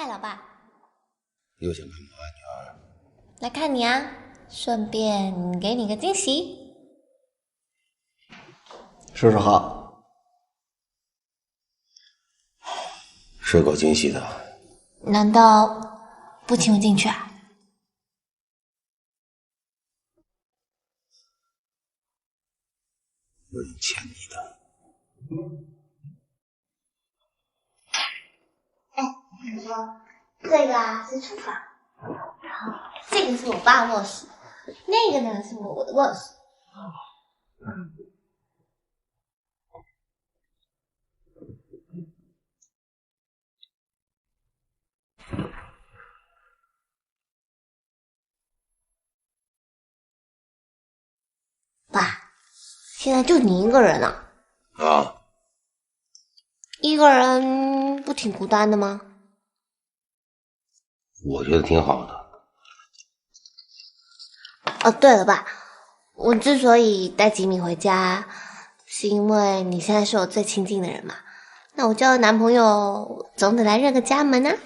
嗨，老爸，又想干嘛啊，女儿？来看你啊，顺便给你个惊喜。说说好，是够惊喜的。难道不请我进去啊？我欠你的。哎，你说这个啊是厨房，然后这个是我爸卧室，那个呢是我的卧室。爸，现在就你一个人啊？啊，一个人不挺孤单的吗？我觉得挺好的。哦，对了，爸，我之所以带吉米回家，是因为你现在是我最亲近的人嘛。那我交了男朋友，总得来认个家门啊。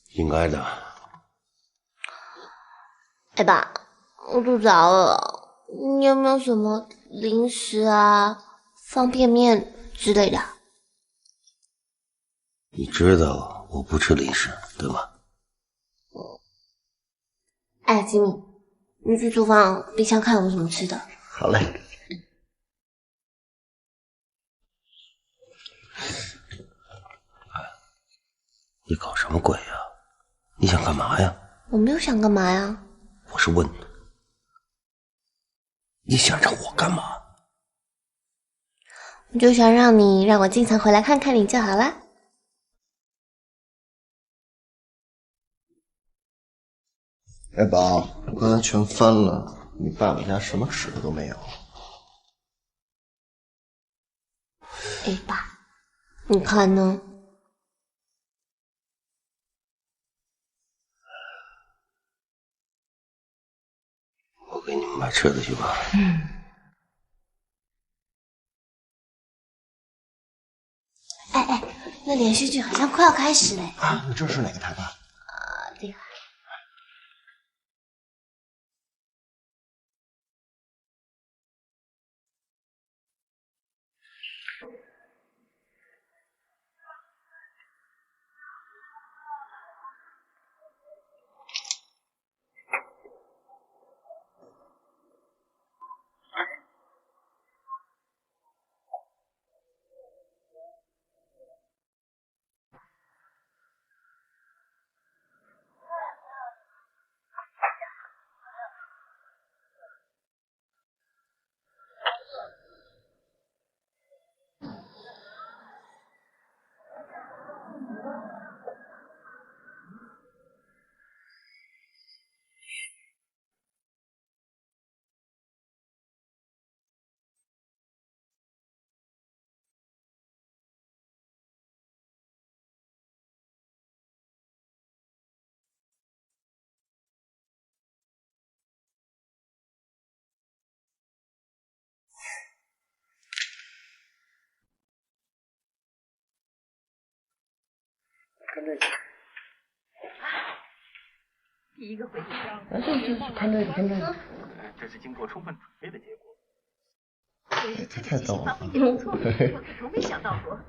应该的。哎，爸，我肚子好饿，你有没有什么零食啊、方便面之类的？你知道我不吃零食，对吗？哎，吉米，你去厨房冰箱看有没有什么吃的。好嘞。你搞什么鬼呀？你想干嘛呀？我没有想干嘛呀。我是问你想让我干嘛？我就想让我经常回来看看你就好了。哎，宝，我刚才全翻了，你爸爸家什么吃的都没有。哎，爸，你看呢？我给你们买吃的去吧。哎哎，那连续剧好像快要开始嘞。啊，你这是哪个台吧？这个。看这个。第一个回去啊，对，看这个，看这个。这是经过充分准备的结果。这太逗了。我可从没想到过。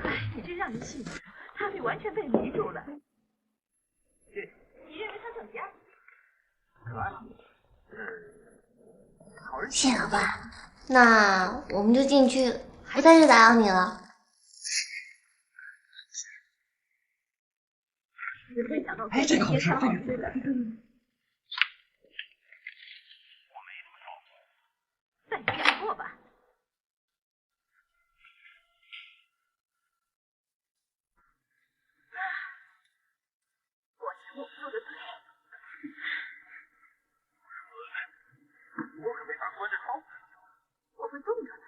哎，你真让人信服，他被完全被迷住了。对，你认为他怎么样？可爱。好人。谢老爸，那我们就进去，不再去打扰你了。哎，这口是这个。再听过吧。果然我说的对。我可没法关着窗户睡觉，我会冻着的。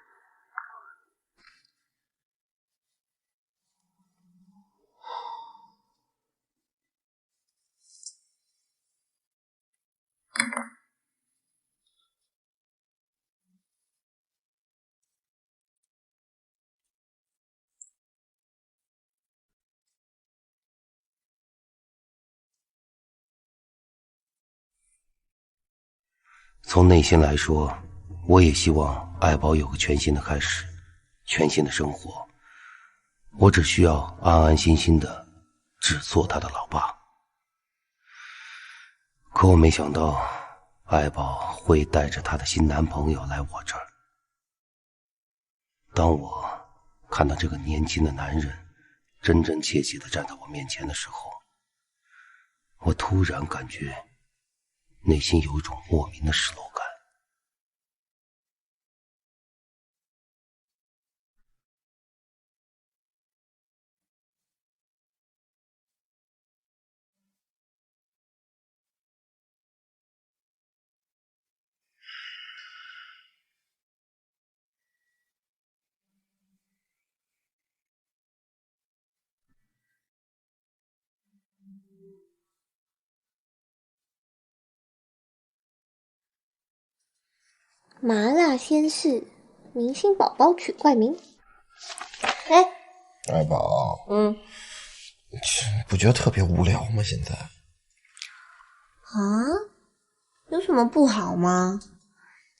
从内心来说，我也希望爱宝有个全新的开始，全新的生活。我只需要安安心心的只做他的老爸。可我没想到爱宝会带着她的新男朋友来我这儿。当我看到这个年轻的男人真真切切地站在我面前的时候，我突然感觉内心有一种莫名的失落感。麻辣鲜师，明星宝宝取怪名。哎，爱宝，不觉得特别无聊吗？现在啊，有什么不好吗？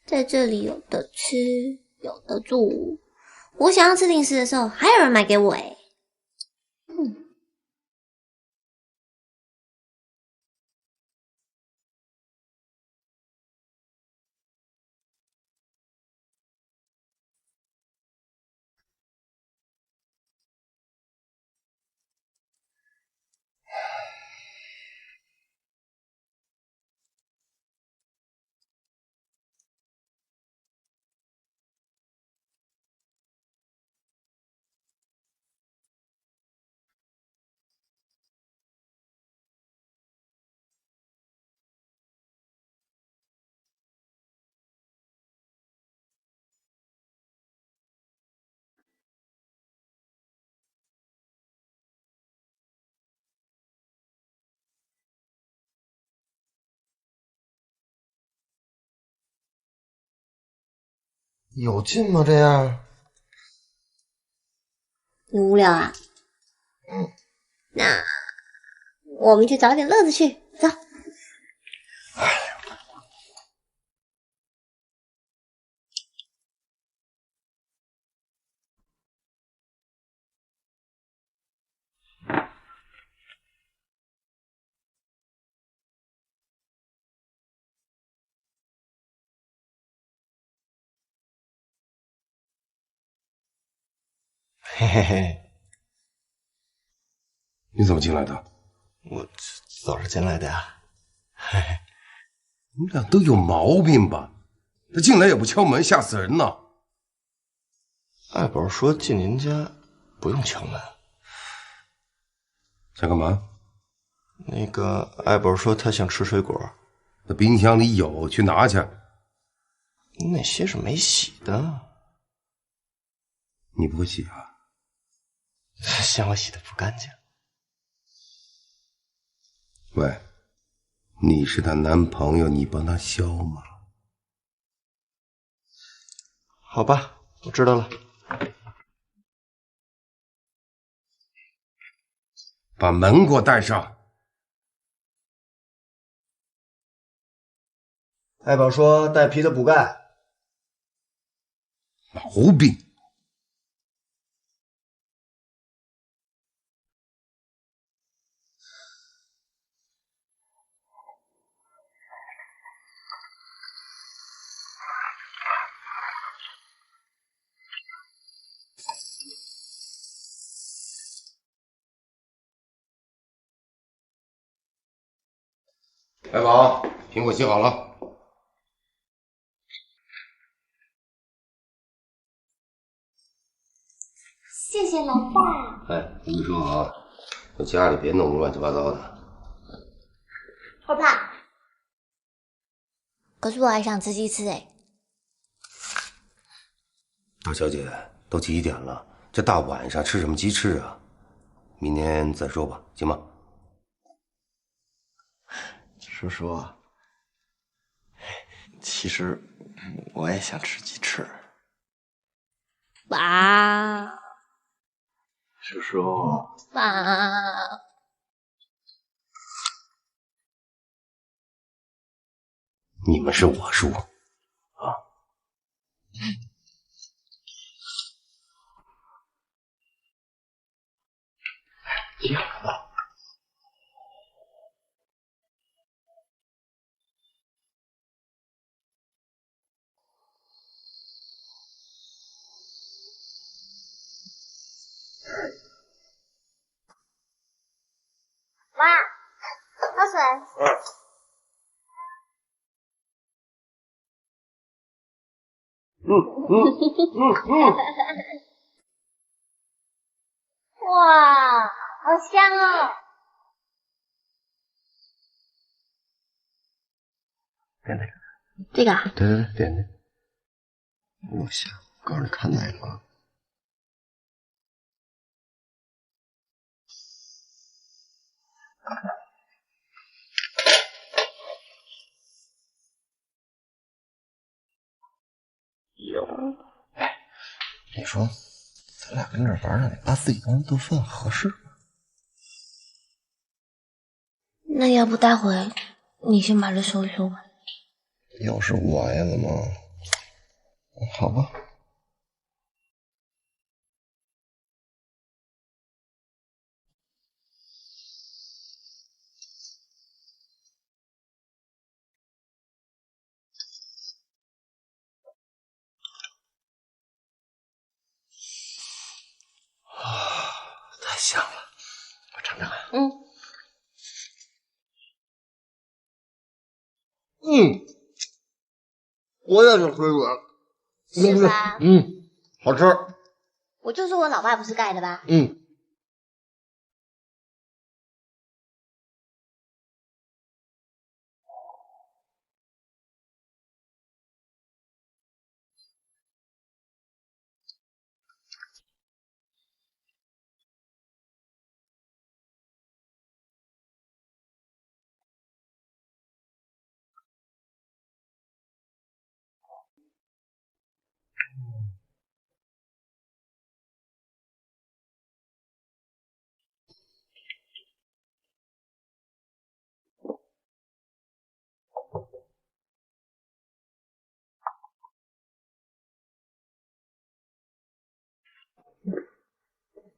在这里有的吃，有的住，我想要吃零食的时候，还有人买给我哎。有劲吗？这样？你无聊啊？那我们去找点乐子去，走。嘿嘿嘿，你怎么进来的？我走着进来的呀。嘿嘿，你们俩都有毛病吧？他进来也不敲门，吓死人呢！爱宝说进您家不用敲门。想干嘛？那个爱宝说她想吃水果，那冰箱里有，去拿去。那些是没洗的。你不会洗啊？嫌我洗的不干净。喂，你是她男朋友，你帮她削吗？好吧，我知道了。把门给我带上。爱宝说带皮的补钙。毛病。爱宝，苹果洗好了。谢谢老爸。哎，我跟你说啊，我家里别弄乱七八糟的。好怕。可是我还想吃鸡翅哎。大小姐，都几点了？这大晚上吃什么鸡翅啊？明天再说吧，行吗？叔叔，其实我也想吃鸡翅。爸，叔叔，爸，你们是我输啊！这样吧。妈，喝水。哇，好香哦！点点，这个啊？对，点点。我香，告诉你看哪个？有。哎，你说，咱俩跟这玩呢，把自己当人做饭合适吗？那要不待会你先把这收一收吧。要是我呀，怎么？好吧。太香了，我尝尝。我也是水果，是吧？好吃。我就说我老爸不是盖的吧？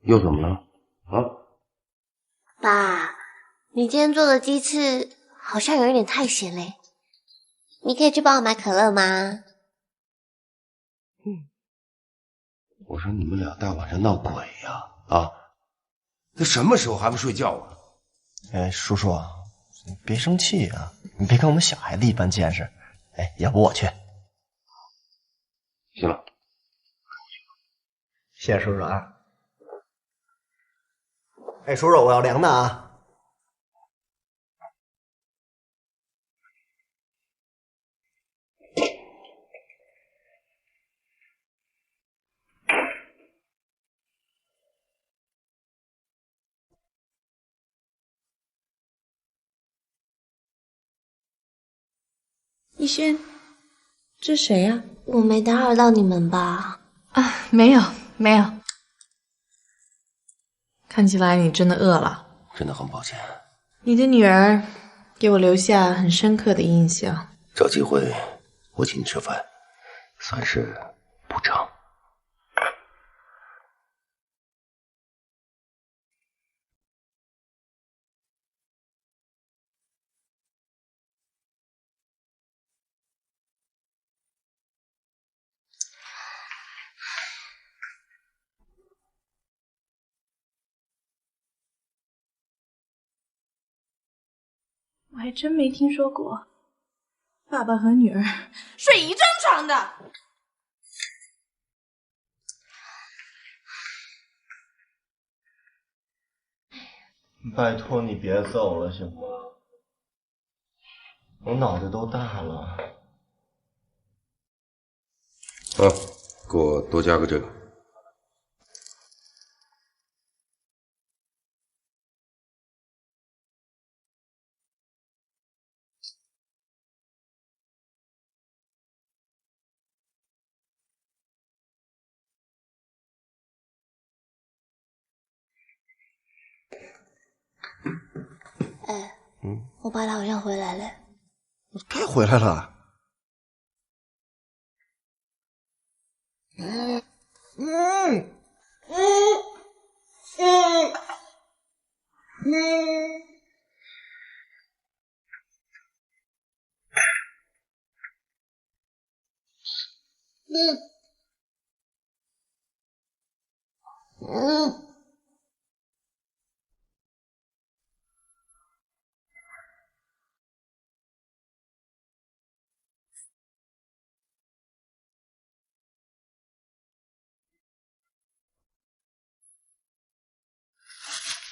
又怎么了？啊？爸，你今天做的鸡翅好像有一点太咸嘞，你可以去帮我买可乐吗？我说你们俩大晚上闹鬼呀！啊，这什么时候还不睡觉啊？哎，叔叔，你别生气啊，你别跟我们小孩子一般见识。哎，要不我去。行了，谢谢叔叔啊。哎，叔叔，我要凉的啊。逸轩，这谁呀？我没打扰到你们吧？啊，没有，没有。看起来你真的饿了。真的很抱歉。你的女儿给我留下很深刻的印象。找机会我请你吃饭，算是补偿。我还真没听说过，爸爸和女儿睡一张床的。拜托你别走了，行吗？我脑袋都大了。给我多加个这个。我爸他好像回来了。该回来了。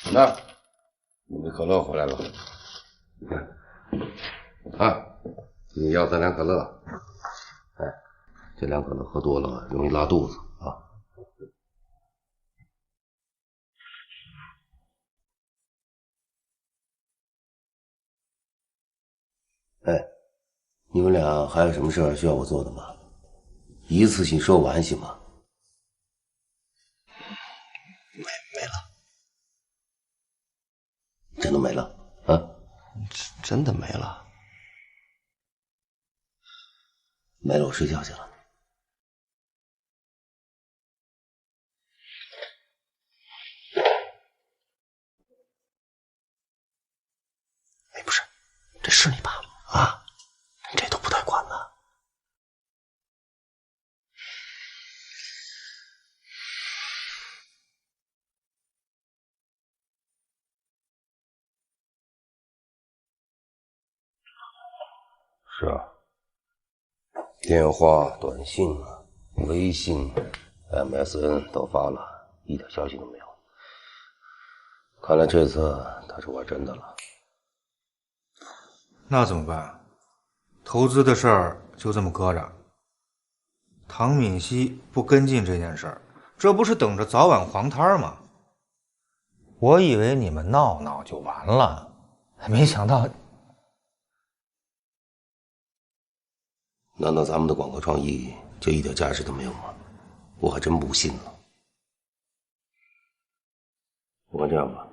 那，你们可乐回来了。你看，啊，你要3两可乐。哎，这2可乐喝多了容易拉肚子啊。哎，你们俩还有什么事儿需要我做的吗？一次性说完行吗？没了。真的没了啊？真的没了。没了，我睡觉去了。哎，不是，这是你爸吗？啊，这都不带管的。是啊，电话、短信、微信、MSN 都发了，一点消息都没有。看来这次他是玩真的了。那怎么办？投资的事儿就这么搁着。唐敏熙不跟进这件事儿，这不是等着早晚黄摊吗？我以为你们闹闹就完了，没想到。难道咱们的广告创意就一点价值都没有吗？我还真不信了。不管这样吧，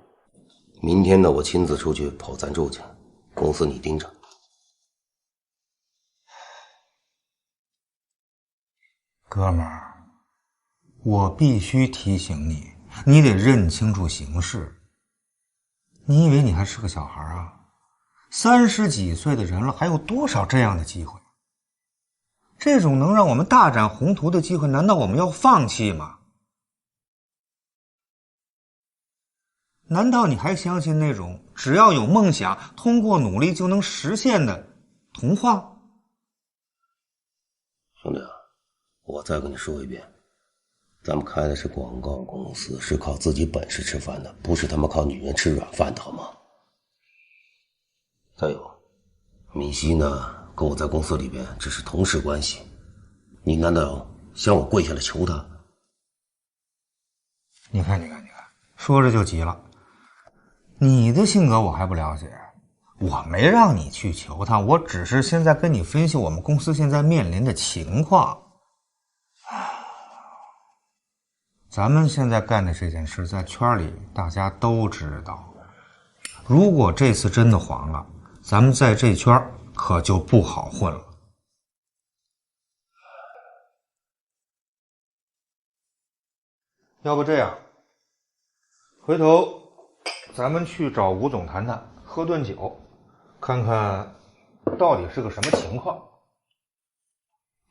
明天呢，我亲自出去跑赞助去，公司你盯着。哥们儿，我必须提醒你，你得认清楚形势。你以为你还是个小孩啊？30几岁的人了，还有多少这样的机会？这种能让我们大展宏图的机会，难道我们要放弃吗？难道你还相信那种只要有梦想，通过努力就能实现的童话？兄弟啊，我再跟你说一遍，咱们开的是广告公司，是靠自己本事吃饭的，不是他妈靠女人吃软饭的，好吗？再有，敏熙呢，跟我在公司里边只是同事关系，你难道想我跪下来求他？你看，说着就急了。你的性格我还不了解，我没让你去求他，我只是现在跟你分析我们公司现在面临的情况。咱们现在干的这件事，在圈里大家都知道。如果这次真的黄了，咱们在这圈可就不好混了。要不这样，回头咱们去找吴总谈谈，喝顿酒，看看到底是个什么情况。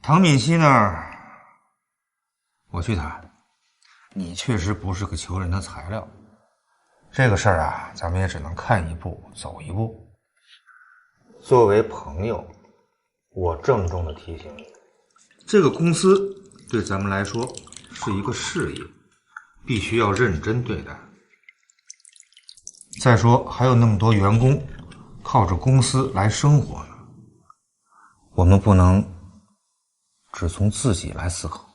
唐敏熙那儿，我去谈。你确实不是个求人的材料，这个事儿啊，咱们也只能看一步走一步。作为朋友，我郑重的提醒你，这个公司对咱们来说是一个事业，必须要认真对待。再说还有那么多员工靠着公司来生活呢，我们不能只从自己来思考。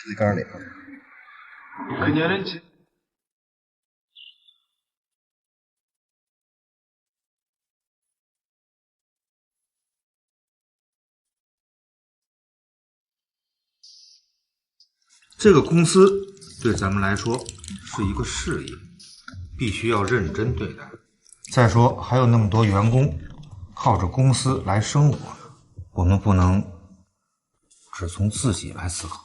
在缸里。这个公司对咱们来说是一个事业，必须要认真对待。再说还有那么多员工靠着公司来生活，我们不能只从自己来思考。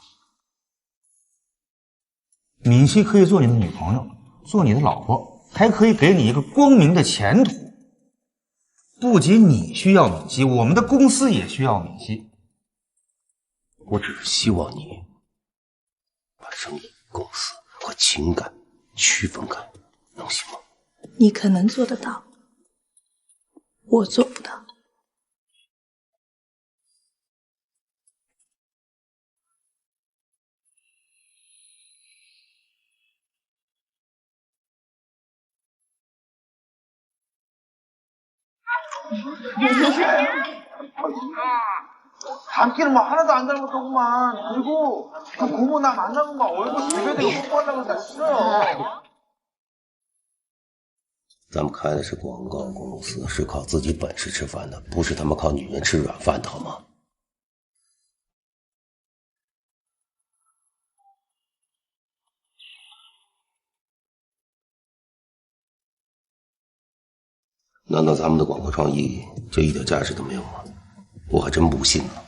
敏熙可以做你的女朋友，做你的老婆，还可以给你一个光明的前途。不仅你需要敏熙，我们的公司也需要敏熙。我只是希望你把生意、公司和情感区分开，能行吗？你可能做得到，我做不到。담기는 뭐 하나도 안 닮았더구만. 그리고 그 고모 나 만나면 막 얼굴 비벼대고 뽀뽀하려고 그랬어. 咱们开的是广告公司，是靠自己本事吃饭的，不是他妈靠女人吃软饭的，好吗？难道咱们的广告创意就一点价值都没有吗？我还真不信呢。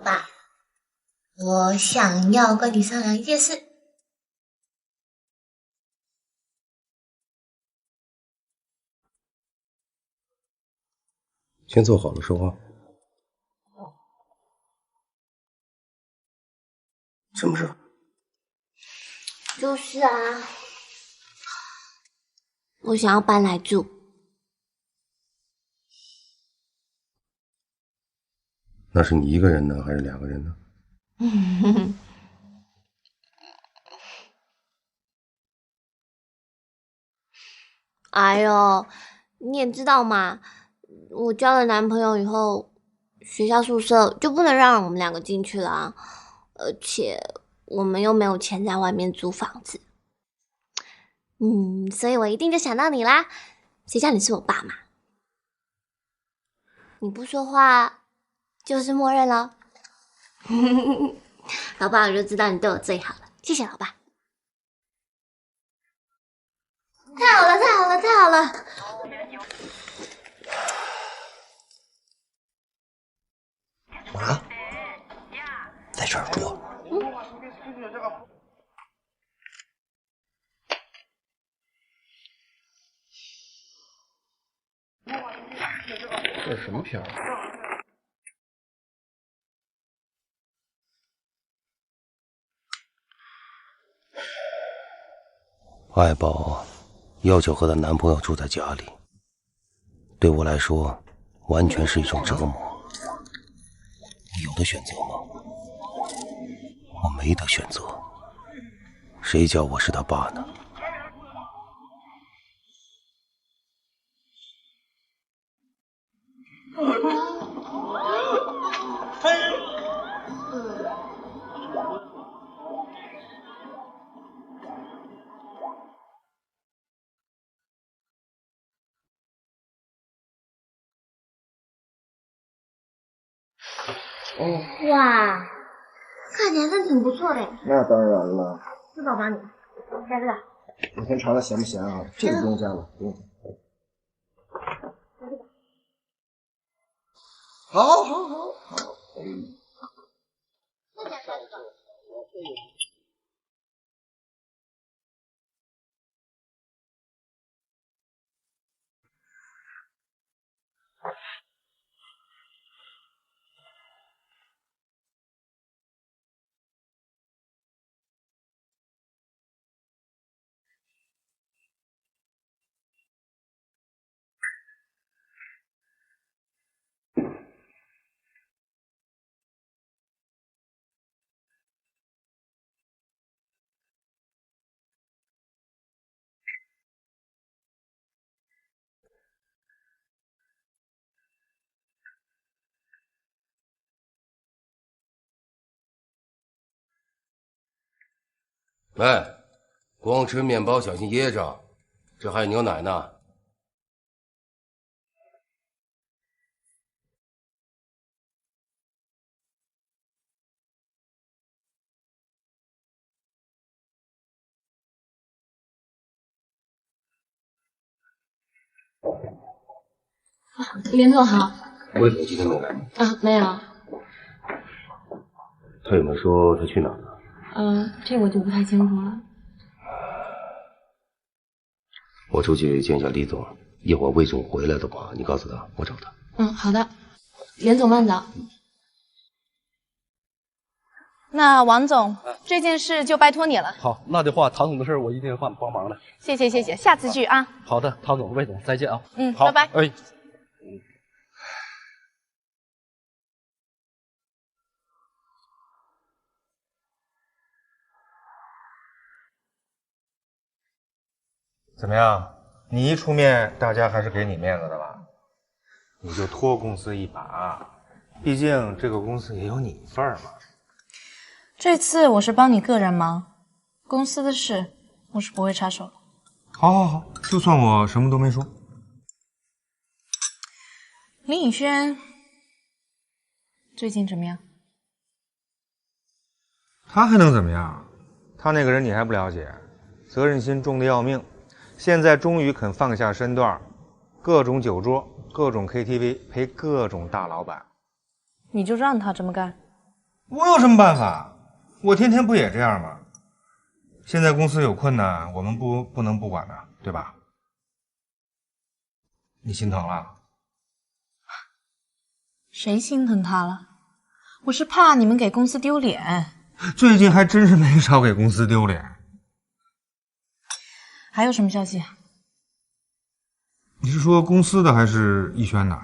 爸，我想要跟你商量一件事。先坐好了说话。什么事？就是啊，我想要搬来住。那是你一个人呢，还是两个人呢？哎呦，你也知道嘛，我交了男朋友以后，学校宿舍就不能让我们两个进去了啊，而且我们又没有钱在外面租房子。所以我一定就想到你啦，谁叫你是我爸嘛？你不说话就是默认了。老爸，我就知道你对我最好了，谢谢老爸。太好了，太好了，太好了！啊，在这儿住。这是什么片儿？爱宝要求和她男朋友住在家里，对我来说完全是一种折磨。我有的选择吗？我没得选择，谁叫我是他爸呢？哇，看起来真挺不错的。那当然了。是宝宝你，加这个。你先尝尝咸不咸啊？这个不用加了，不用。好。喂，光吃面包小心噎着，这还有牛奶呢。连总好。魏总今天没来啊，没有。他有没有说他去哪儿了？这我就不太清楚了。我出去见一下李总，一会儿魏总回来的话，你告诉他我找他。好的。连总慢走。那王总，这件事就拜托你了。好，那的话，唐总的事我一定会帮忙的。谢谢，下次聚啊。好的，唐总、魏总，再见啊。好，拜拜。哎。怎么样？你一出面，大家还是给你面子的吧？你就拖公司一把，毕竟这个公司也有你份儿嘛。这次我是帮你个人忙，公司的事我是不会插手的。好，就算我什么都没说。林宇轩最近怎么样？他还能怎么样？他那个人你还不了解，责任心重的要命。现在终于肯放下身段，各种酒桌、各种 KTV 陪各种大老板。你就让他这么干？我有什么办法？我天天不也这样吗？现在公司有困难，我们不能不管的，对吧？你心疼了？谁心疼他了？我是怕你们给公司丢脸。最近还真是没少给公司丢脸。还有什么消息？你是说公司的还是逸轩的？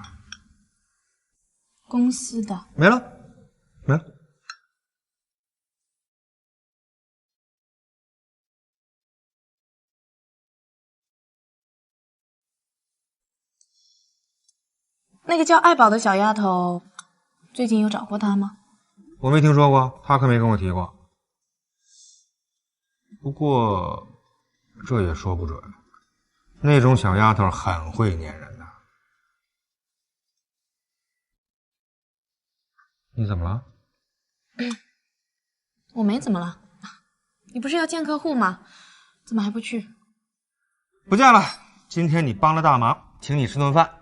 公司的。没了。那个叫爱宝的小丫头，最近有找过他吗？我没听说过，他可没跟我提过。不过这也说不准，那种小丫头很会粘人的。你怎么了？我没怎么了。你不是要见客户吗？怎么还不去？不见了，今天你帮了大忙，请你吃顿饭。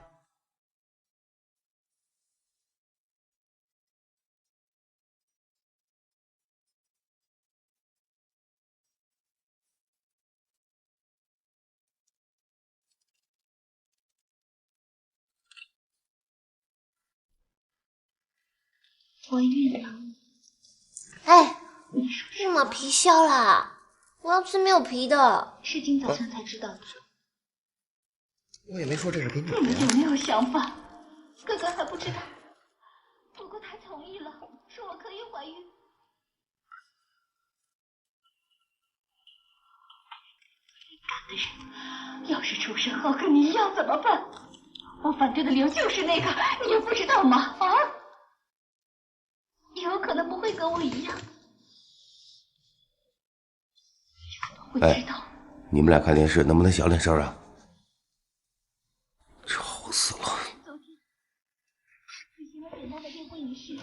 怀孕了。哎，为什么皮削啦？我要吃没有皮的。是今早上才知道的。我也没说这是给你的。你有没有想法？哥哥还不知道，不过他同意了，说我可以怀孕。干的人，要是出事后跟你一样怎么办？我反对的理由就是那个，你也不知道吗？啊？也有可能不会跟我一样。会知道。你们俩看电视能不能小点声啊？吵死了！昨天举行了简单的订婚仪式。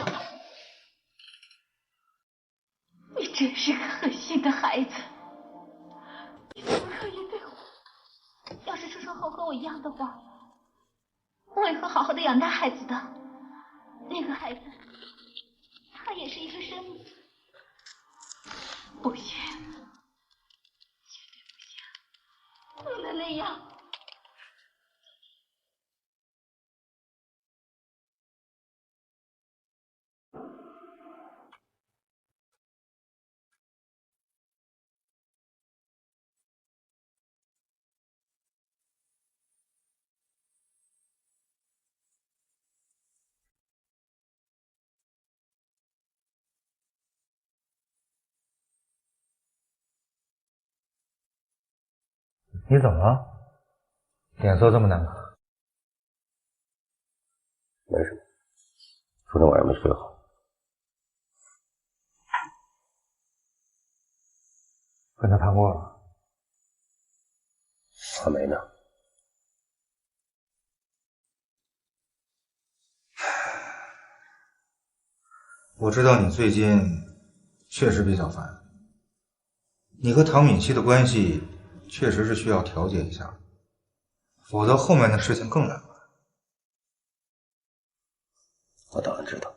你真是个狠心的孩子，你怎么可以对我？要是出生后和我一样的话，我也会好好的养大孩子的。那个孩子，他也是一个生命。不行，绝对不行，不能那样。你怎么了？脸色这么难看？没什么，昨天晚上没睡好。跟他谈过了？还没呢。我知道你最近确实比较烦，你和唐敏熙的关系确实是需要调节一下，否则后面的事情更难办。我当然知道。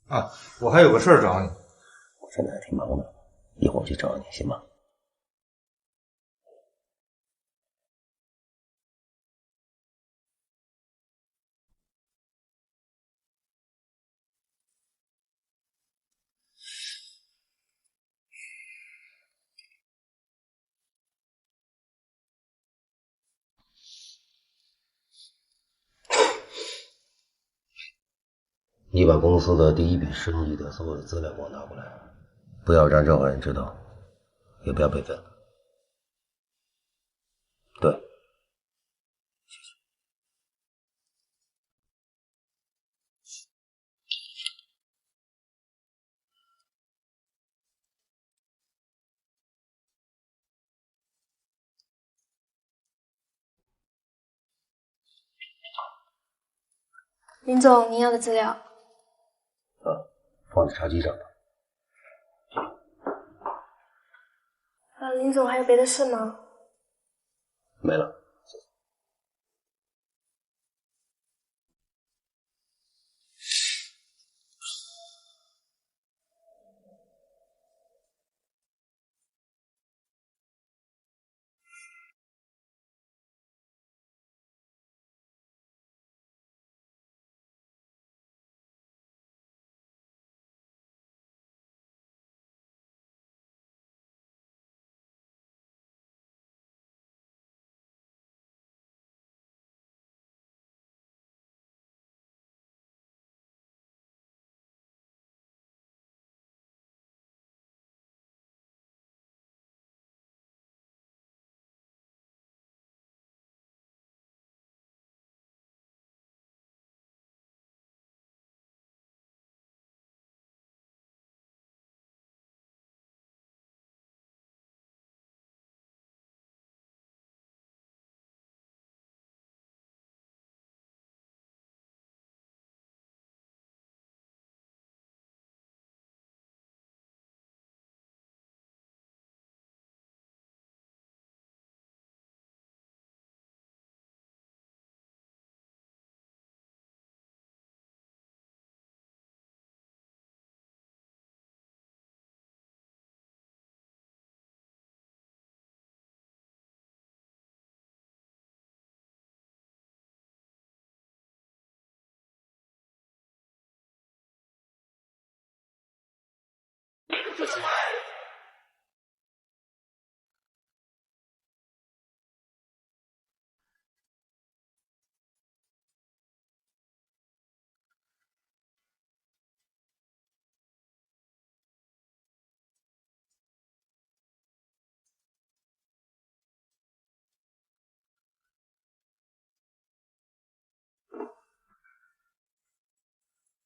啊，我还有个事儿找你。我现在还挺忙的，一会儿我去找你，行吗？你把公司的第一笔生意的所有的资料给我拿过来，不要让任何人知道，也不要备份。对，谢谢。林总，您要的资料。放在茶几上吧。林总还有别的事吗？没了。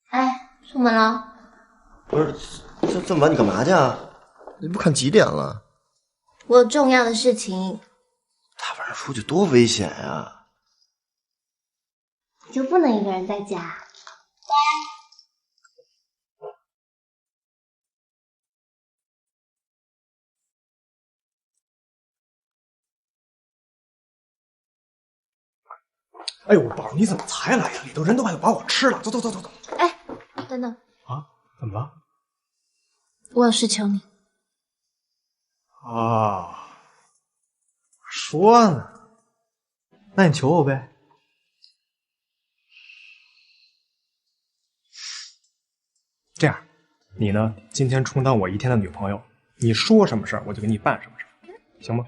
哎，出门了？不是，这么晚你干嘛去啊？你不看几点了？我有重要的事情。大晚上出去多危险呀！你就不能一个人在家？哎呦，我宝，你怎么才来呀？里头人都快把我吃了！走走走走走！哎，等等啊，怎么了？我有事求你。啊，说呢，那你求我呗。这样，你呢，今天充当我一天的女朋友，你说什么事儿，我就给你办什么事儿，行吗？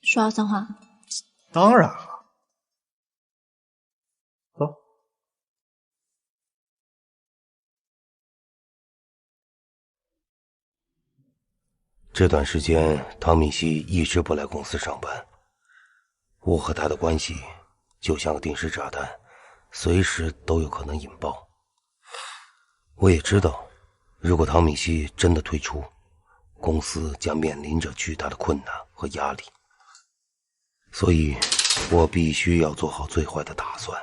说好算话。当然了。走。这段时间，唐敏熙一直不来公司上班，我和他的关系就像个定时炸弹，随时都有可能引爆。我也知道，如果唐敏熙真的退出，公司将面临着巨大的困难和压力，所以我必须要做好最坏的打算，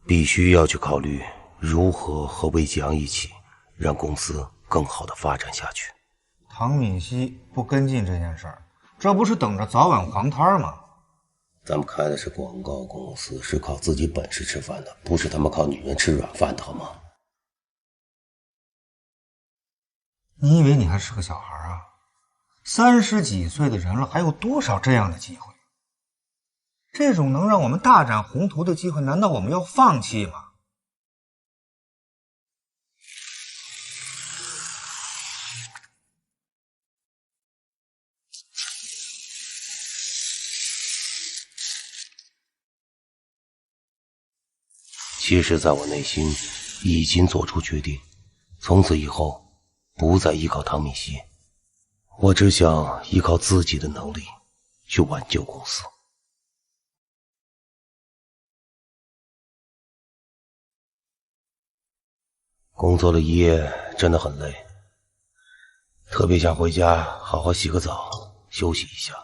必须要去考虑如何和魏继阳一起让公司更好的发展下去。唐敏熙不跟进这件事儿，这不是等着早晚黄摊吗？咱们开的是广告公司，是靠自己本事吃饭的，不是他们靠女人吃软饭的，好吗？你以为你还是个小孩啊？30几岁的人了，还有多少这样的机会？这种能让我们大展宏图的机会，难道我们要放弃吗？其实在我内心已经做出决定，从此以后不再依靠唐敏熙，我只想依靠自己的能力去挽救公司。工作了一夜真的很累，特别想回家好好洗个澡休息一下，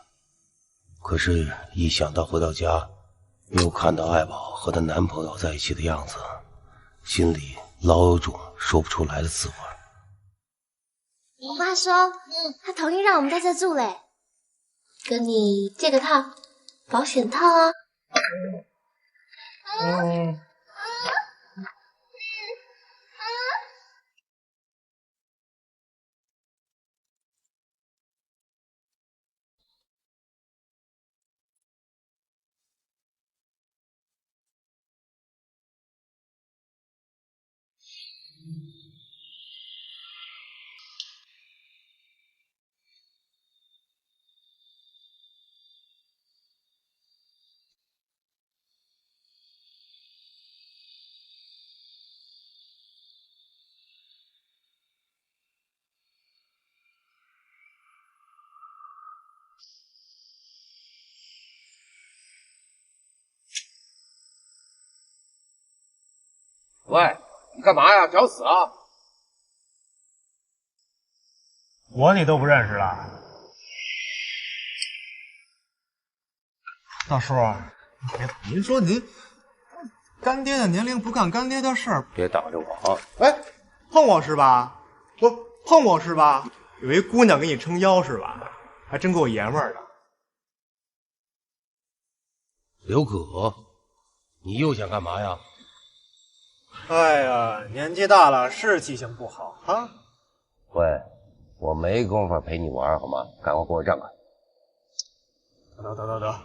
可是一想到回到家又看到爱宝和她男朋友在一起的样子，心里老有种说不出来的滋味。我妈说，她同意让我们在这住嘞，跟你借个套，保险套啊。喂，你干嘛呀？找死啊！我你都不认识了？大叔，您说您干爹的年龄不干干爹的事儿，别挡着我啊！哎，碰我是吧？不碰我是吧？有一姑娘给你撑腰是吧？还真够爷们儿的。刘可，你又想干嘛呀？哎呀，年纪大了是记性不好啊。喂，我没工夫陪你玩好吗？赶快给我让开！得，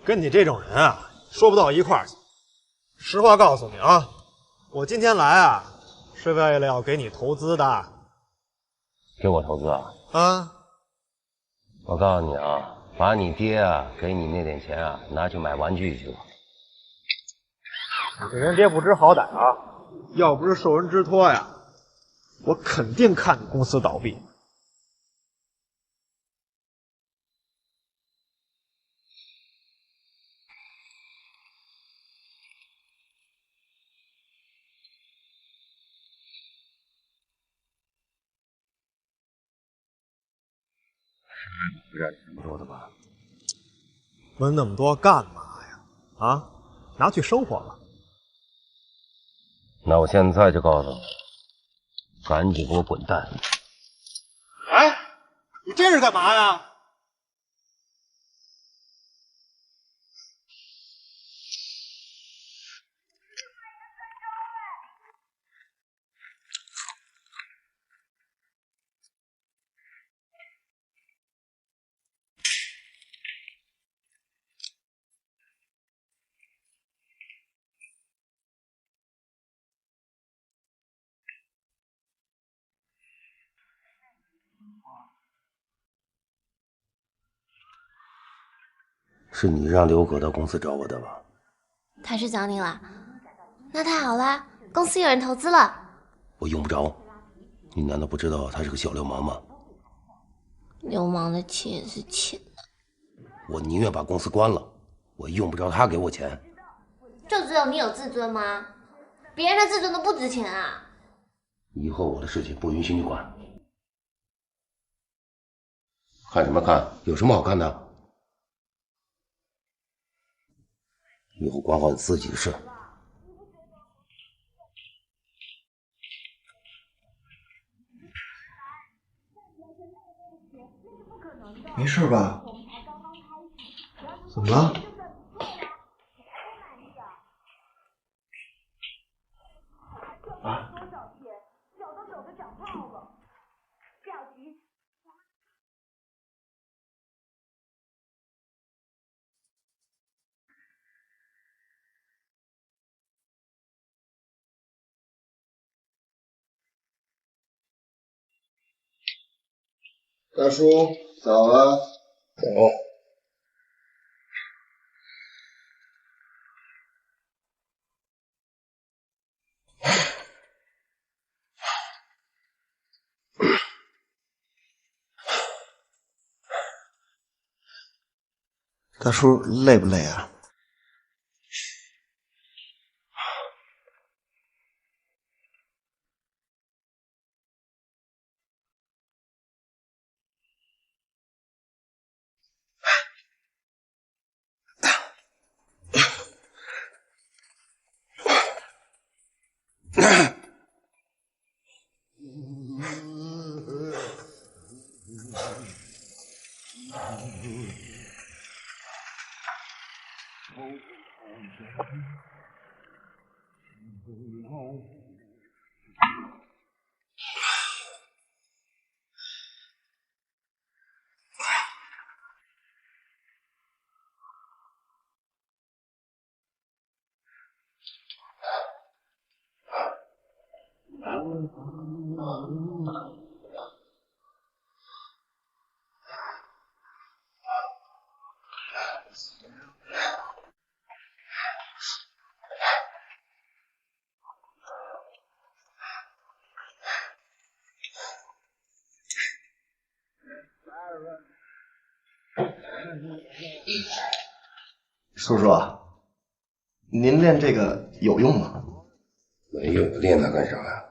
跟你这种人啊，说不到一块儿去。实话告诉你啊，我今天来啊，是为了要给你投资的。给我投资啊？啊！我告诉你啊，把你爹啊给你那点钱啊拿去买玩具去吧。你这人爹不知好歹啊！要不是受人之托呀，我肯定看你公司倒闭。不让你这么说的吧？问那么多干嘛呀？啊，拿去生活吧。那我现在就告诉你，赶紧给我滚蛋！哎，你这是干嘛呀？是你让刘可到公司找我的吧？他去找你了？那太好啦，公司有人投资了。我用不着，你难道不知道他是个小流氓吗？流氓的钱也是钱啊。我宁愿把公司关了，我用不着他给我钱。就只有你有自尊吗？别人的自尊都不值钱啊！以后我的事情不允许你管。看什么看？有什么好看的？以后管好你自己的事。没事吧？怎么了？啊？大叔，早啊！走。大叔累不累啊？叔叔，您练这个有用吗？没用，练它干啥呀？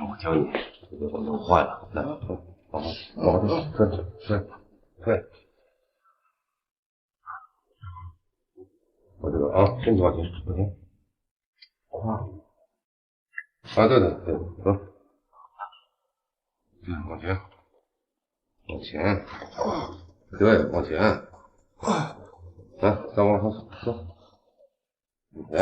我教你，别把弄坏了。来，往后退。我这个啊，身体往前，啊，对，走，往前，对，往前，来，再往后走，往前。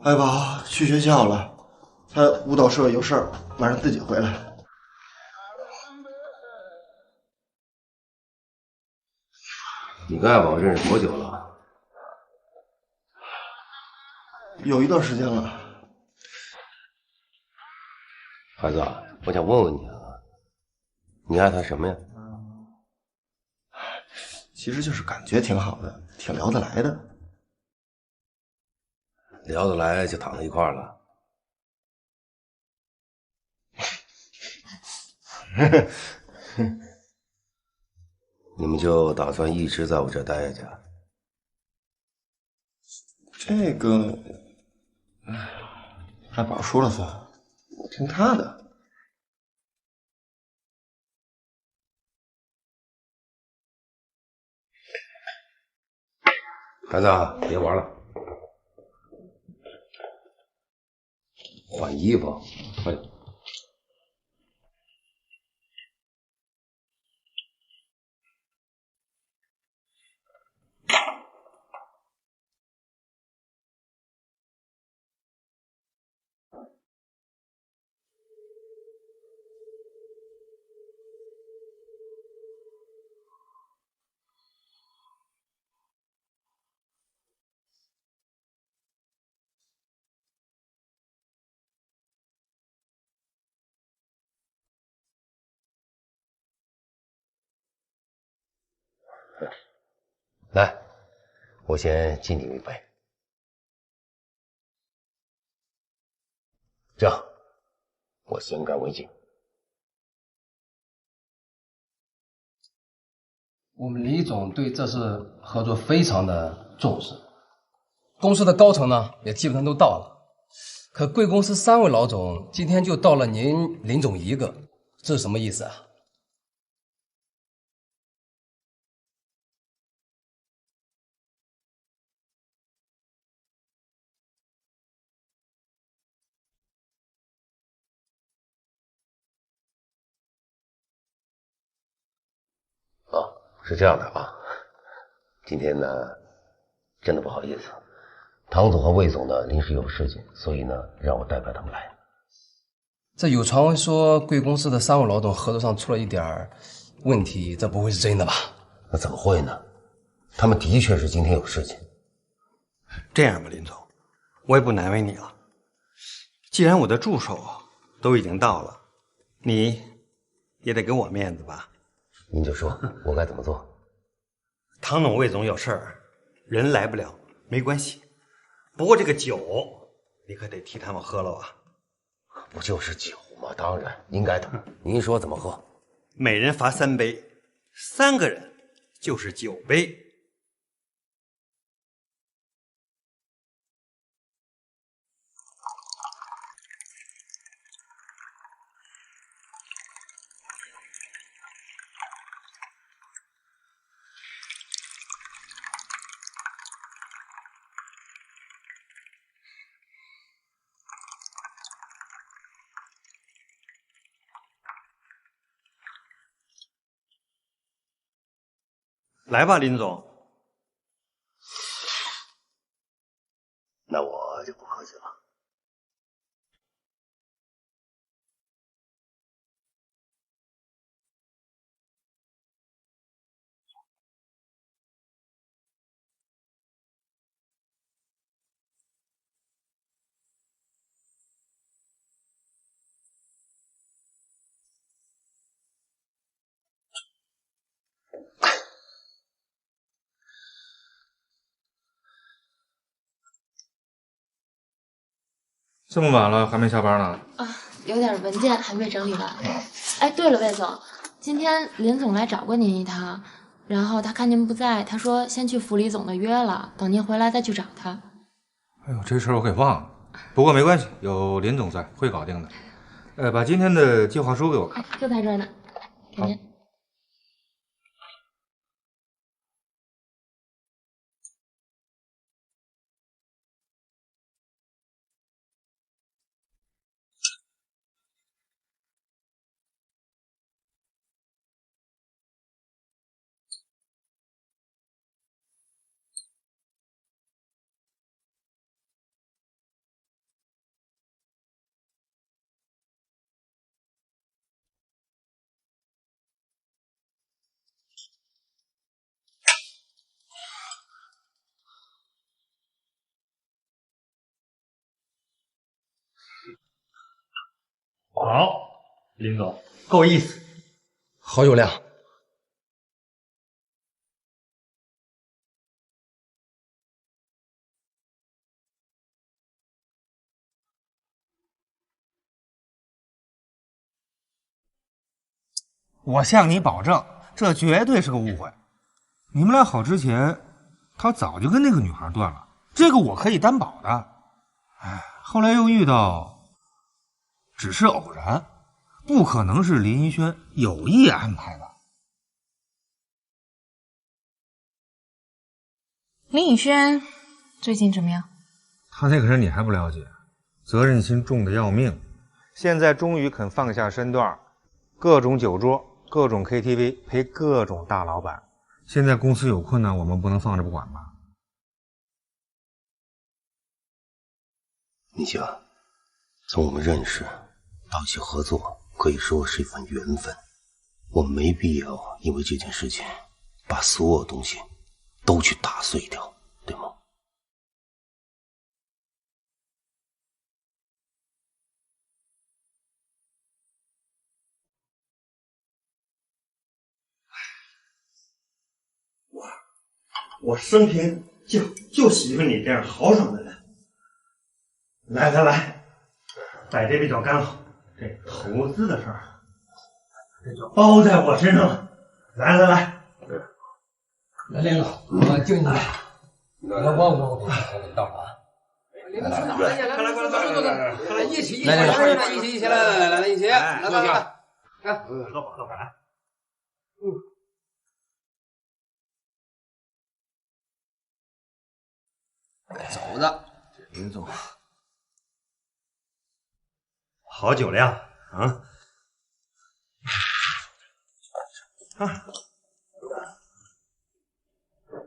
爱宝去学校了，他舞蹈社有事儿，晚上自己回来。你跟爱宝认识多久了？有一段时间了。孩子，我想问问你啊，你爱他什么呀？其实就是感觉挺好的，挺聊得来的。聊得来就躺在一块儿了。你们就打算一直在我这待下去？这个，爱宝说了算，我听他的。孩子，别玩了，换衣服，快点。来，我先敬你一杯。这样，我先干为敬。我们李总对这次合作非常的重视，公司的高层呢也基本上都到了。可贵公司3位老总今天就到了您林总一个，这是什么意思啊？是这样的啊，今天呢，真的不好意思，唐总和魏总呢临时有事情，所以呢让我代表他们来。这有传闻说贵公司的3位老总合作上出了一点问题，这不会是真的吧？那怎么会呢？他们的确是今天有事情。这样吧，林总，我也不难为你了。既然我的助手都已经到了，你也得给我面子吧？您就说我该怎么做。唐总、魏总有事儿，人来不了，没关系。不过这个酒，你可得替他们喝了啊！不就是酒吗？当然应该的。您说怎么喝？每人罚3杯，3个人就是9杯。来吧，林总。那我就不客气了。这么晚了还没下班呢？有点文件还没整理完。哎，对了，魏总，今天林总来找过您一趟，然后他看您不在，他说先去府里总的约了，等您回来再去找他。哎呦，这事儿我给忘了。不过没关系，有林总在，会搞定的。把今天的计划书给我看。就在这儿呢，给您。好，林总，够意思。好有量。我向你保证，这绝对是个误会。你们俩好之前，他早就跟那个女孩断了，这个我可以担保的。哎，后来又遇到，只是偶然，不可能是林一轩有意安排的。林以轩最近怎么样？他那个人你还不了解，责任心重的要命，现在终于肯放下身段，各种酒桌。各种 KTV 陪各种大老板，现在公司有困难，我们不能放着不管吧？你想，从我们认识到一起合作，可以说是一份缘分。我们没必要因为这件事情把所有东西都去打碎掉，对吗？我我生平就喜欢你这样豪爽的人。来，在这边就干好，这投资的事儿，这就包在我身上了。来，林总，我敬你，我给你倒啊！来，一起来，一起，来，喝来。走的，林总，好酒量啊！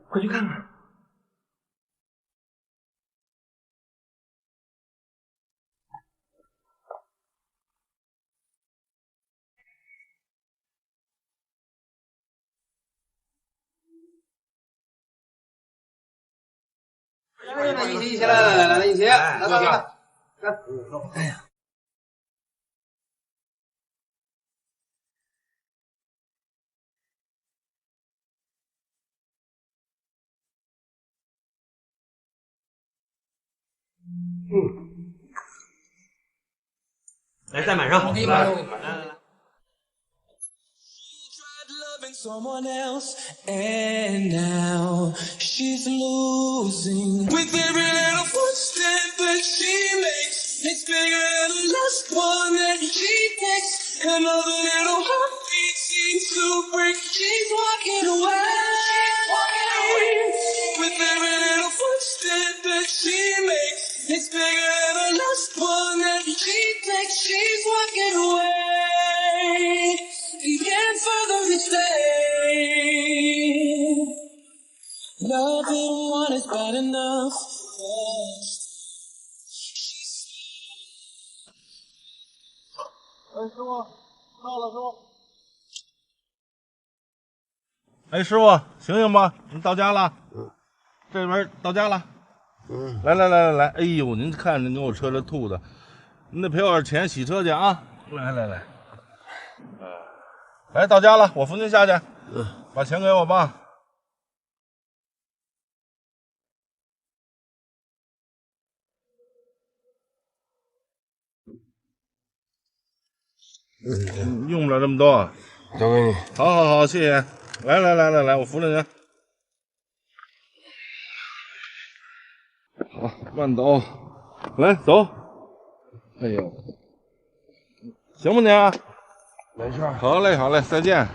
快去看看。一起来，一起，来，哎呀！来，再满上。我给你满上，来。Someone else, and now she's losing. With every little footstep that she makes, it's bigger than the last one that she takes. Another little heartbeat seems to break. She's walking away. With every little footstep that she makes, it's bigger than the last one that she takes. She's walking away. And further each day, nothing one is bad enough. 哎，师傅，到了，师傅。哎，师傅，醒醒吧，您到家了。这边到家了。来，哎呦，您看您给我车这吐的，您得赔我点钱洗车去啊。来。哎，到家了，我扶您下去。把钱给我吧。用不了这么多，交给你。好，谢谢。来，我扶着您。好，慢走。来，走。哎呦，行不您？没事。好嘞，再见。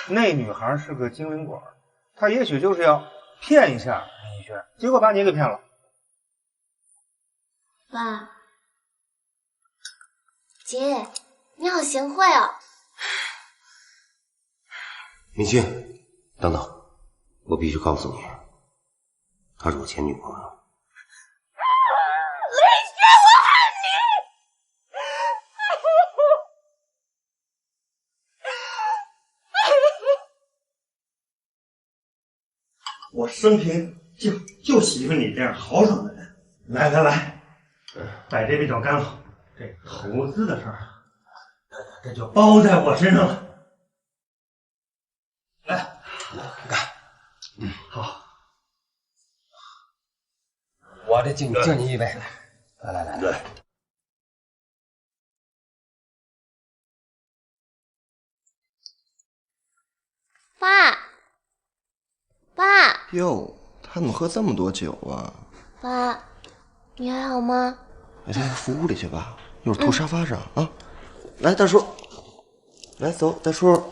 那女孩是个精灵鬼，她也许就是要骗一下林逸轩，结果把你给骗了。爸，姐，你好贤惠哦。明星，等等，我必须告诉你，她是我前女朋友。我生平就喜欢你这样豪爽的人。来，在这边就干好，这投资的事儿，这就包在我身上了。来，干。好。我得敬你一杯。来。对。爸，哟，他怎么喝这么多酒啊？爸，你还好吗？哎，扶屋里去吧，一会儿吐沙发上啊。来，大叔，来走，大叔。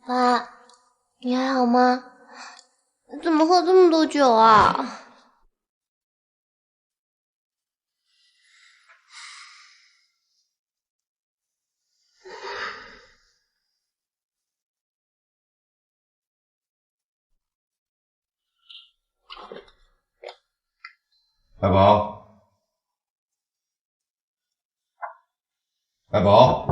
爸，你还好吗？怎么喝这么多酒啊？白宝，白宝，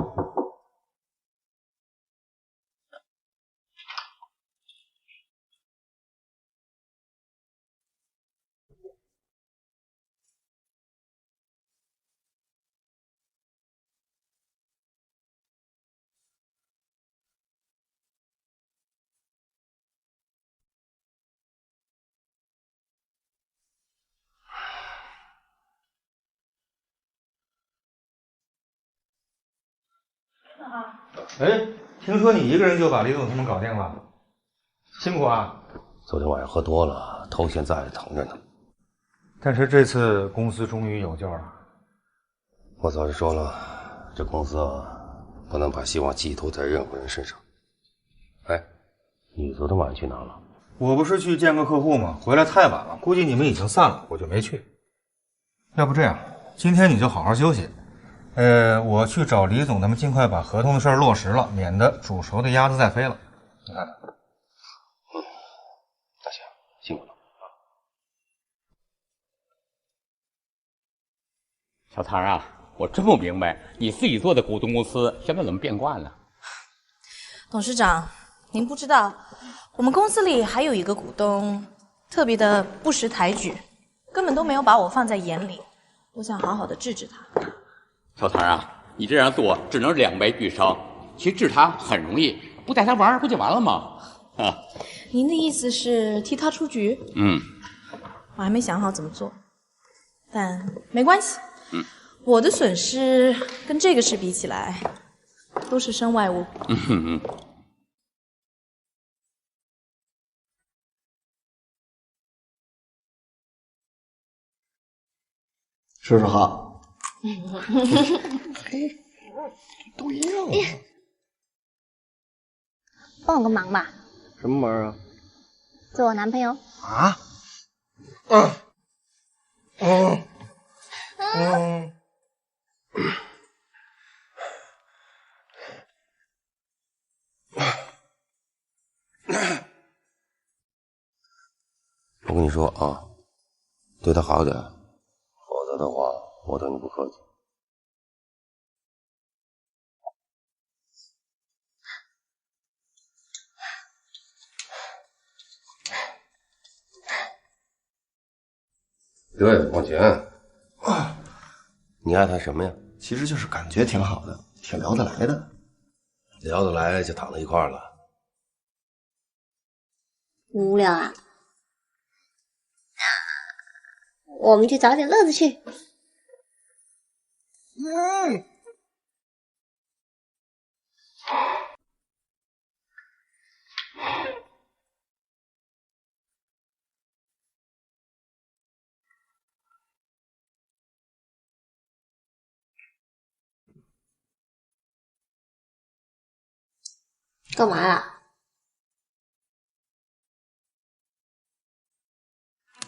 哎，听说你一个人就把李总他们搞定了，辛苦啊！昨天晚上喝多了，头现在还疼着呢。但是这次公司终于有救了。我早就说了，这公司啊，不能把希望寄托在任何人身上。哎，你昨天晚上去哪了？我不是去见个客户吗？回来太晚了，估计你们已经散了，我就没去。要不这样，今天你就好好休息。我去找李总，他们尽快把合同的事儿落实了，免得煮熟的鸭子再飞了。你看，那行，辛苦了。小唐啊，我真不明白，你自己做的股东公司现在怎么变卦了？董事长，您不知道，我们公司里还有一个股东，特别的不识抬举，根本都没有把我放在眼里。我想好好的治治他。小唐啊，你这样做只能两败俱伤。其实治他很容易，不带他玩不就完了吗？啊，您的意思是替他出局？我还没想好怎么做，但没关系。我的损失跟这个事比起来，都是身外物。叔叔好。都一样。帮我个忙吧。什么忙啊？做我男朋友。啊？我跟你说啊，对他好点，否则的话，我对你不客气。对，往前。你爱他什么呀？其实就是感觉挺好的，挺聊得来的。聊得来就躺在一块儿了。无聊啊？我们去找点乐子去。干嘛啦？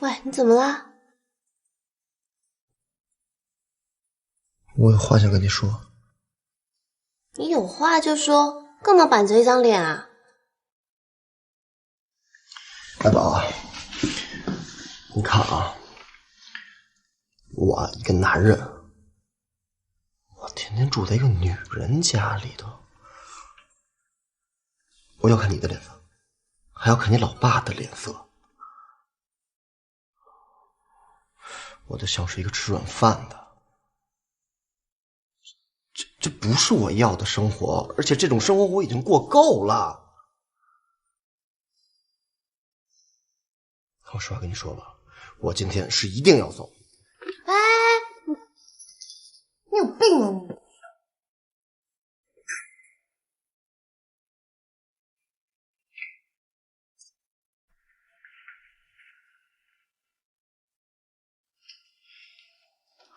喂，你怎么了？我有话想跟你说。你有话就说，干嘛板着一张脸啊？白宝，你看啊，我一个男人，我天天住在一个女人家里头，我要看你的脸色，还要看你老爸的脸色。我就像是一个吃软饭的。这不是我要的生活，而且这种生活我已经过够了。我实话跟你说吧，我今天是一定要走。哎，你有病啊你！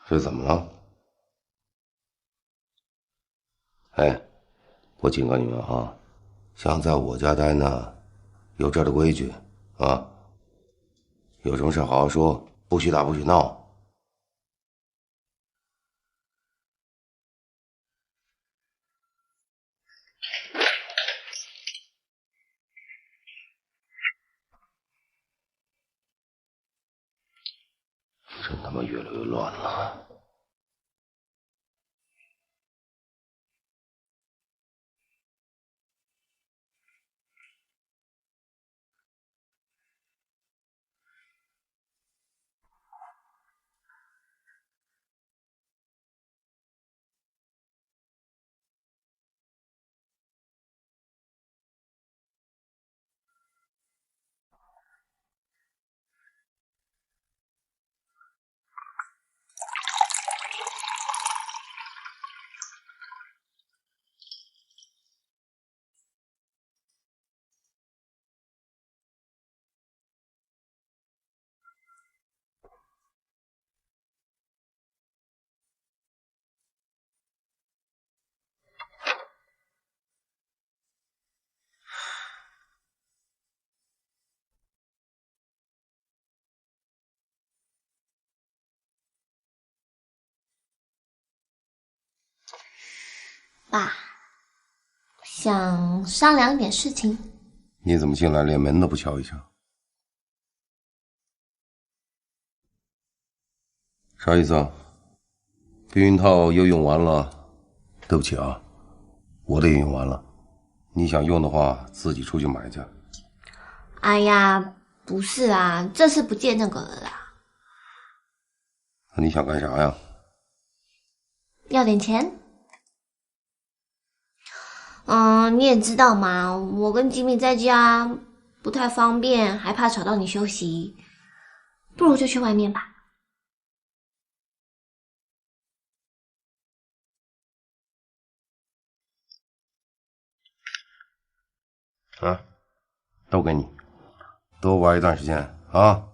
是怎么了？哎，我警告你们啊，想在我家待呢，有这儿的规矩啊。有什么事好好说，不许打，不许闹。真他妈越来越乱了。爸，想商量点事情。你怎么进来连门都不敲一敲？啥意思啊？避孕套又用完了，对不起啊，我的也用完了。你想用的话，自己出去买去。哎呀，不是啊，这次不借那个了啦。那你想干啥呀？要点钱。你也知道嘛，我跟吉米在家不太方便，还怕吵到你休息，不如就去外面吧。啊，都给你，多玩一段时间啊。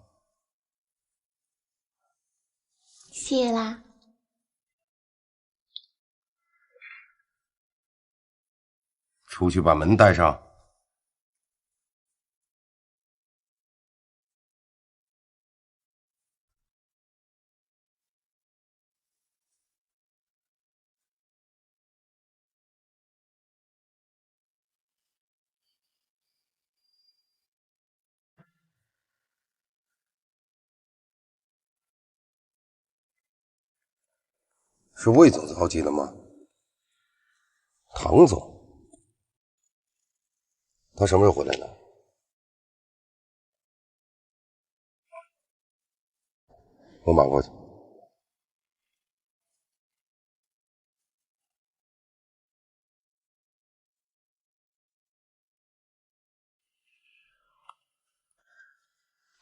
谢啦。出去把门带上。是魏总着急了吗？唐总，他什么时候回来呢？我马过去。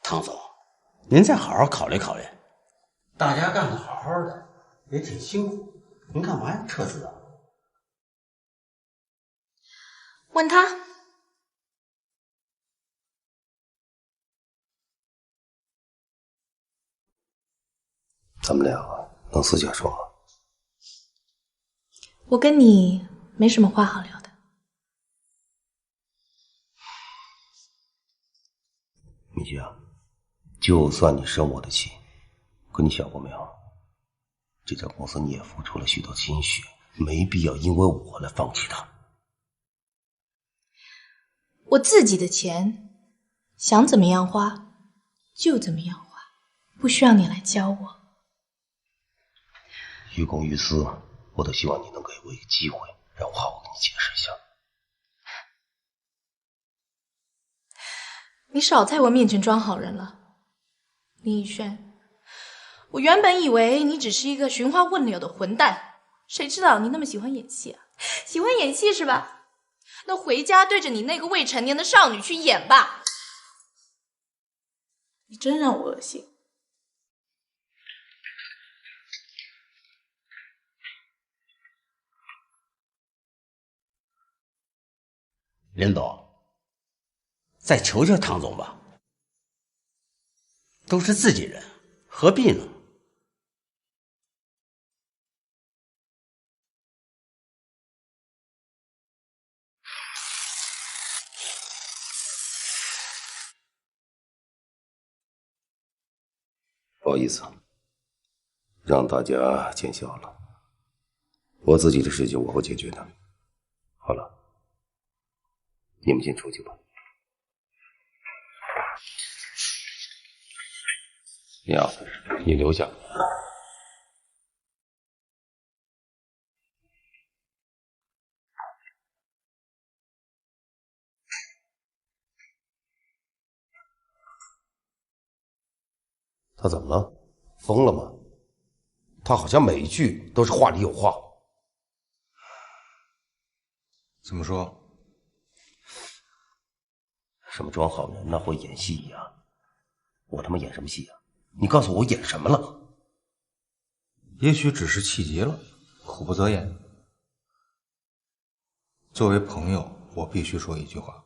唐总，您再好好考虑考虑。大家干得好好的，也挺辛苦，您干嘛呀撤资啊？问他。咱们俩能私下说吗？我跟你没什么话好聊的。米姬啊，就算你生我的气，可你想过没有？这家公司你也付出了许多心血，没必要因为我来放弃它。我自己的钱，想怎么样花就怎么样花，不需要你来教我。于公于私，我都希望你能给我一个机会，让我好好跟你解释一下。你少在我面前装好人了，林以轩。我原本以为你只是一个寻花问柳的混蛋，谁知道你那么喜欢演戏啊？喜欢演戏是吧？那回家对着你那个未成年的少女去演吧。你真让我恶心。林总，再求求唐总吧，都是自己人，何必呢？不好意思，让大家见笑了。我自己的事情我会解决的。好了，你们先出去吧。呀，你留下。他怎么了？疯了吗？他好像每一句都是话里有话。怎么说？什么装好人呢，或演戏呀？我他妈演什么戏呀？你告诉我演什么了？也许只是气急了，口不择言。作为朋友，我必须说一句话：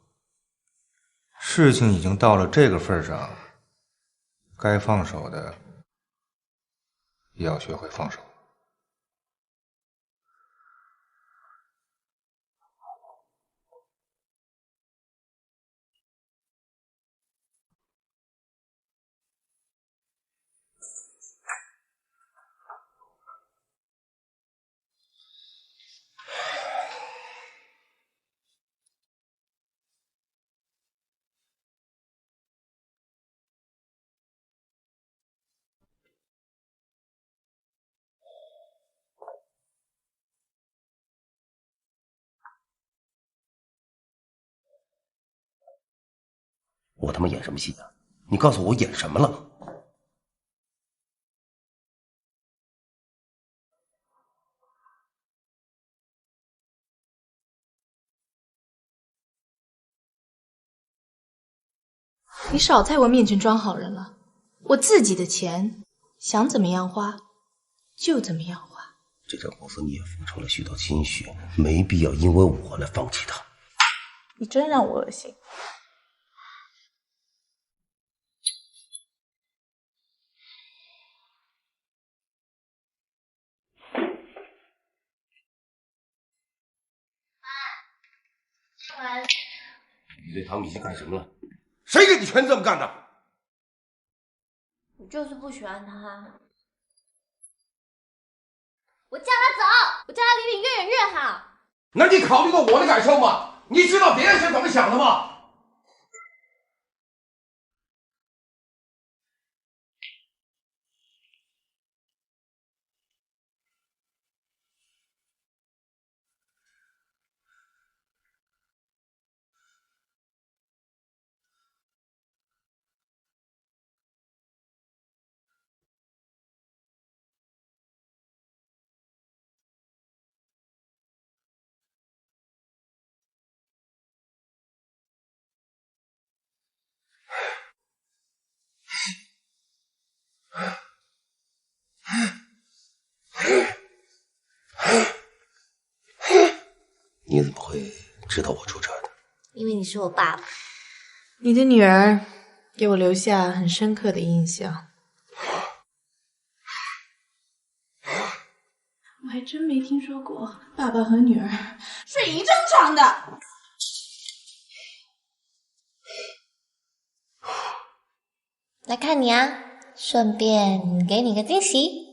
事情已经到了这个份上，该放手的也要学会放手。我他妈演什么戏呀？你告诉我演什么了？你少在我面前装好人了。我自己的钱，想怎么样花就怎么样花。这家公司你也付出了许多心血，没必要因为我来放弃它。你真让我恶心。你对唐米熙干什么了？谁给你权这么干的？我就是不喜欢他。我叫他走，我叫他离你越远越好。那你考虑过我的感受吗？你知道别人是怎么想的吗？你怎么会知道我住这儿的？因为你是我爸爸。你的女儿给我留下很深刻的印象。我还真没听说过爸爸和女儿是一张床的。来看你啊，顺便给你个惊喜。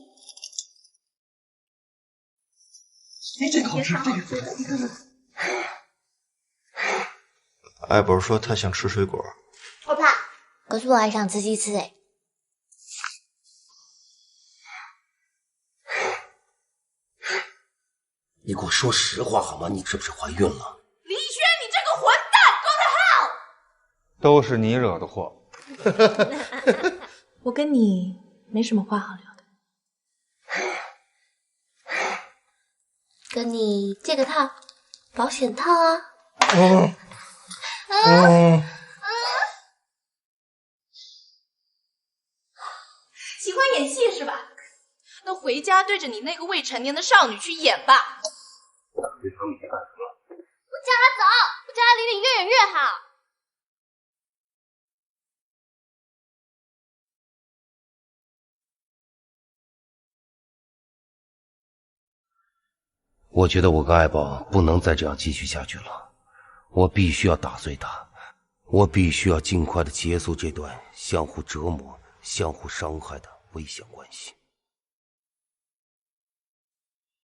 哎，这个好吃，这个。艾博说他想吃水果。我怕，可是我还想吃鸡翅哎。你给我说实话好吗？你是不是怀孕了？李轩，你这个混蛋，都是你惹的祸。我跟你没什么话好聊的。跟你借个套，保险套啊。喜欢演戏是吧？那回家对着你那个未成年的少女去演吧。我对唐米熙干什么了？我叫他走，我叫他离你越远越好。我觉得我跟爱宝不能再这样继续下去了，我必须要打碎他，我必须要尽快的结束这段相互折磨、相互伤害的危险关系。